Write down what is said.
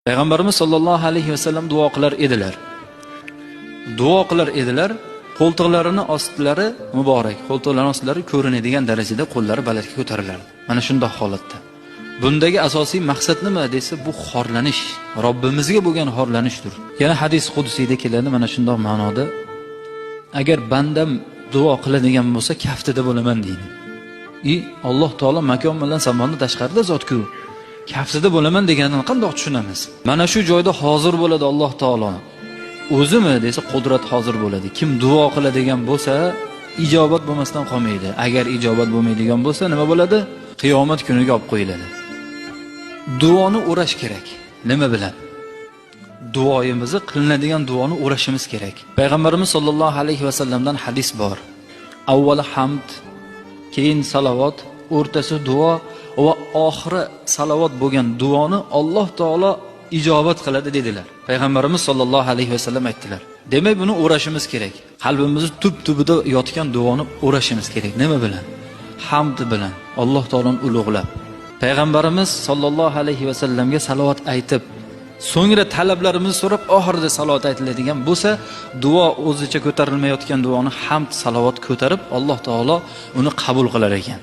Payg'ambarimiz sollallohu alayhi vasallam duo qilar edilar. Duo qilar edilar. Qo'ltiqlarini ostlari muborak, qo'ltiqlarining ostlari ko'rinadigan darajada qo'llari balandga ko'tarilardi. Mana shunday holatda. Bundagi asosiy maqsad nima desa, bu xorlanish, Robbimizga bo'lgan xorlanishdir. Yana hadis qudusiyda keladi mana shunday ma'noda. Agar bandam duo qiladigan bo'lsa, kaftida bo'laman deydi. Alloh taolo makon bilan zamonni tashqarida zot-ku. Kaftida bo'laman deganini qanday tushunamiz? Mana shu joyda hozir bo'ladi Alloh taolo. O'zimi desa qudrat hozir bo'ladi. Kim duo qiladigan bo'lsa, ijobat bo'lmasdan qolmaydi. Agar ijobat bo'lmaydigan bo'lsa, nima bo'ladi? Qiyomat kuniga olib qo'yiladi. Duoni o'rash kerak. Nima bilan? Duoyimizni qilinadigan duoni o'rashimiz kerak. Payg'ambarimiz sollallohu alayhi vasallamdan hadis bor. Avvali hamd, keyin salovat, o'rtasi duo va oxiri salovat bo'lgan duoni Alloh taolo ijobat qiladi dedilar. Payg'ambarimiz sollallohu alayhi vasallam aytdilar. Demak, buni o'rashimiz kerak. Qalbimizni tub-tubida yotgan duoni o'rashimiz kerak. Nima bilan? Hamd bilan, Alloh taoloni ulug'lab. Payg'ambarimiz sollallohu alayhi vasallamga salovat aytib, so'ngra talablarimizni so'rab, oxirida salovat aytiladigan bo'lsa, duo o'zicha ko'tarilmayotgan duoni hamd salovat ko'tarib, Alloh taolo uni qabul qilar ekan.